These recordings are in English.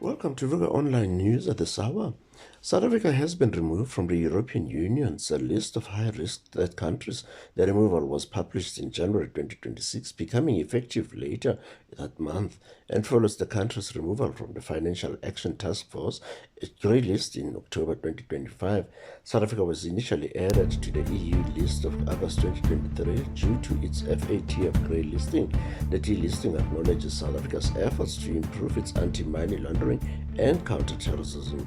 Welcome to Vuka Online News at this hour. South Africa has been removed from the European Union's list of high-risk third countries. The removal was published in January 2026, becoming effective later that month, and follows the country's removal from the Financial Action Task Force grey list in October 2025. South Africa was initially added to the EU list of August 2023 due to its FATF grey listing. The delisting acknowledges South Africa's efforts to improve its anti-money laundering and counter-terrorism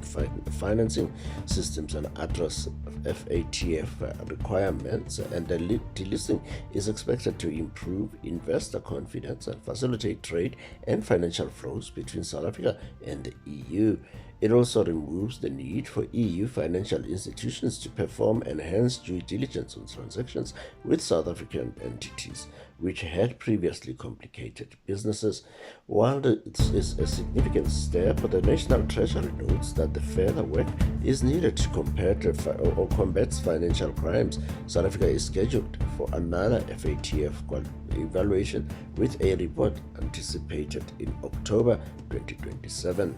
financing systems and address FATF requirements, and the delisting is expected to improve investor confidence and facilitate trade and financial flows between South Africa and the EU. It also removes the need for EU financial institutions to perform enhanced due diligence on transactions with South African entities, which had previously complicated businesses. While this is a significant step, the National Treasury notes that the further work is needed to combat financial crimes. South Africa is scheduled for another FATF evaluation with a report anticipated in October 2027.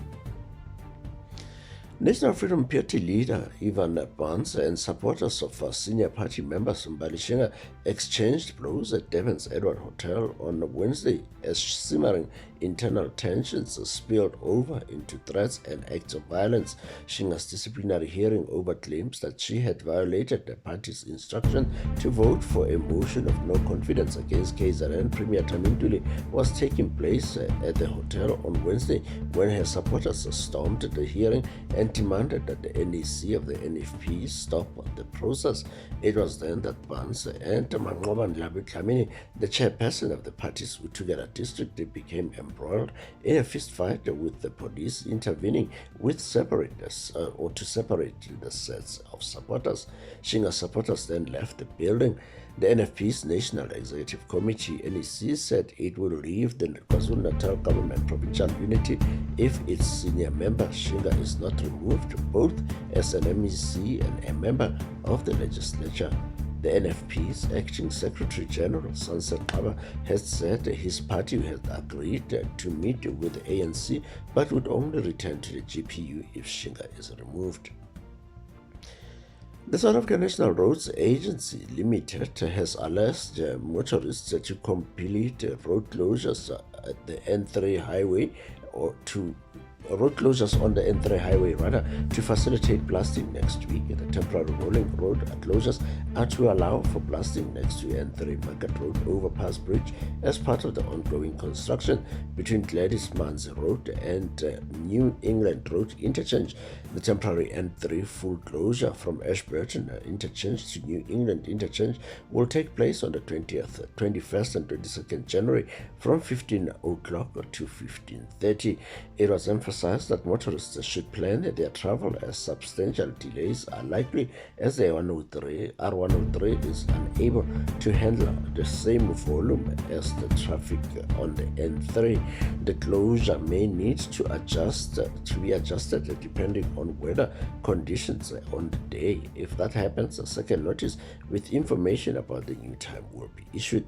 National Freedom Party leader Ivan Barnes and supporters of senior party member Mbali exchanged blows at Devon's Edward Hotel on Wednesday as simmering internal tensions spilled over into threats and acts of violence. Shinga's disciplinary hearing over claims that she had violated the party's instruction to vote for a motion of no confidence against KZN Premier Taminduli was taking place at the hotel on Wednesday when her supporters stormed the hearing and demanded that the NEC of the NFP stop the process. It was then that Barnes and Mangoban Labutlamini, the chairperson of the party's Utugera district, became embroiled in a fistfight with the police intervening to separate the sets of supporters. Shinga supporters then left the building. The NFP's National Executive Committee, NEC, said it will leave the KwaZulu-Natal government provincial unity if its senior member Shinga is not removed, both as an MEC and a member of the legislature. The NFP's acting Secretary General Sunset Baba has said his party has agreed to meet with the ANC but would only return to the GPU if Shinga is removed. The South African National Roads Agency Limited has asked motorists to complete road closures at the N3 highway road closures on the N3 highway to facilitate blasting next week. The temporary rolling road closures are to allow for blasting next to N3 Market Road overpass bridge as part of the ongoing construction between Gladys Mans Road and New England Road interchange. The temporary N3 full closure from Ashburton interchange to New England interchange will take place on the 20th, 21st and 22nd January from 15 o'clock to 15:30. It was emphasized that motorists should plan their travel as substantial delays are likely as the R103 is unable to handle the same volume as the traffic on the N3. The closure may need to be adjusted depending on weather conditions on the day. If that happens, a second notice with information about the new time will be issued.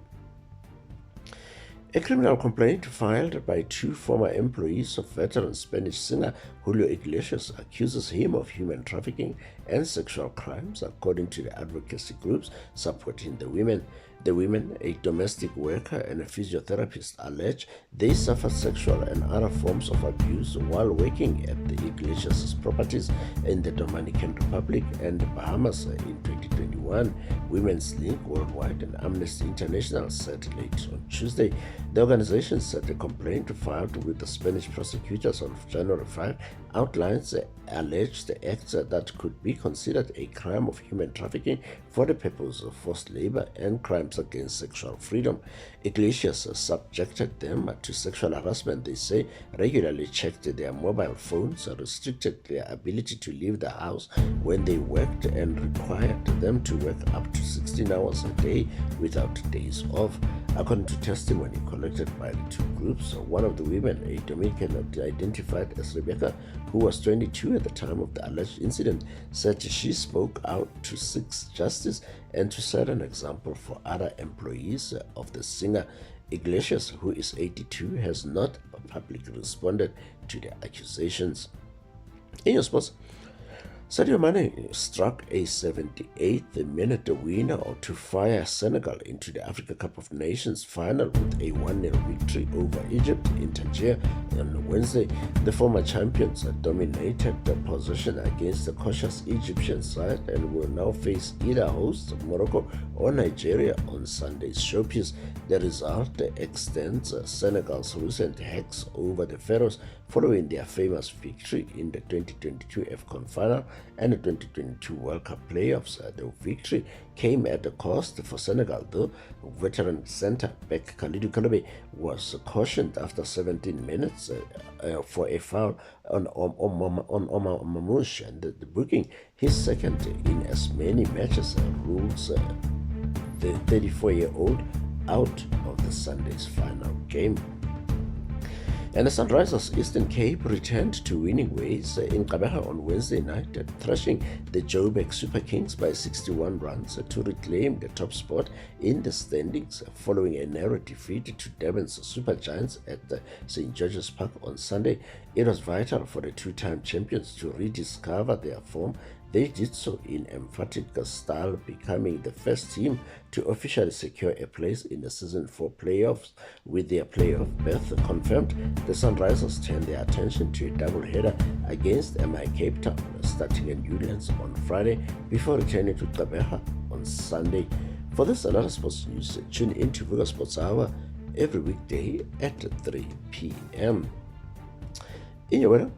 A criminal complaint filed by two former employees of veteran Spanish singer Julio Iglesias accuses him of human trafficking and sexual crimes, according to the advocacy groups supporting the women. The women, a domestic worker and a physiotherapist, allege they suffered sexual and other forms of abuse while working at the Iglesias' properties in the Dominican Republic and the Bahamas in 2021. Women's Link Worldwide and Amnesty International said late on Tuesday. The organization said the complaint filed with the Spanish prosecutors on January 5 outlines alleged acts that could be considered a crime of human trafficking for the purpose of forced labor and crimes against sexual freedom. Iglesias subjected them to sexual harassment, they say, regularly checked their mobile phones, restricted their ability to leave the house when they worked, and required them to work up to 16 hours a day without days off. According to testimony collected by the two groups, one of the women, a Dominican identified as Rebecca, who was 22 at the time of the alleged incident, said she spoke out to seek justice and to set an example for other employees of the singer. Iglesias, who is 82, has not publicly responded to the accusations. In your sports, Sadio Mane struck a 78th-minute winner to fire Senegal into the Africa Cup of Nations final with a 1-0 victory over Egypt in Tangier on Wednesday. The former champions dominated the position against the cautious Egyptian side and will now face either host Morocco or Nigeria on Sunday's showpiece. The result extends Senegal's recent hex over the Pharaohs following their famous victory in the 2022 AFCON final and the 2022 World Cup playoffs. The victory came at a cost for Senegal, though. Veteran centre-back Kalidou Koulibaly was cautioned after 17 minutes for a foul on Omar Mamouche, and the booking his second in as many matches rules the 34-year-old out of the Sunday's final game. And the Sunrisers Eastern Cape returned to winning ways in Gqeberha on Wednesday night, thrashing the Joburg Super Kings by 61 runs to reclaim the top spot in the standings following a narrow defeat to Durban's Super Giants at the St. George's Park on Sunday. It was vital for the two-time champions to rediscover their form. They did so in emphatic style, becoming the first team to officially secure a place in the Season 4 playoffs. With their playoff berth confirmed, the Sunrisers turned their attention to a doubleheader against MI Cape Town, starting at Newlands on Friday before returning to Gqeberha on Sunday. For this and other sports news, tune in to Vuka Sports Hour every weekday at 3 p.m. In your weather,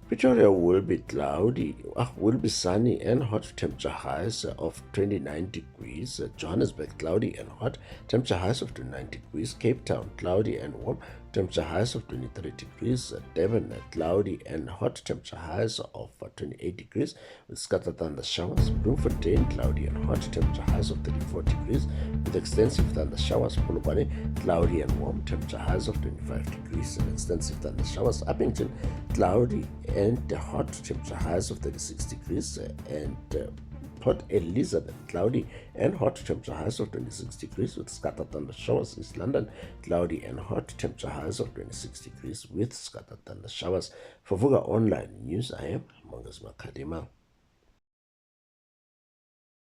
Pretoria will be cloudy, will be sunny and hot, temperature highs of 29 degrees. Johannesburg, cloudy and hot, temperature highs of 29 degrees. Cape Town, cloudy and warm, temperature highs of 23 degrees. Devon, cloudy and hot, temperature highs of 28 degrees with scattered thunder showers. Bloemfontein, cloudy and hot, temperature highs of 34 degrees with extensive thunder showers. Polokwane, cloudy and warm, temperature highs of 25 degrees and extensive thunder showers. Uppington, cloudy and hot, temperature highs of 36 degrees, and Port Elizabeth, cloudy and hot, temperature highs of 26 degrees with scattered thunder showers. East London, cloudy and hot, temperature highs of 26 degrees with scattered thunder showers. For Vuka Online News, I am Mongas Makadima.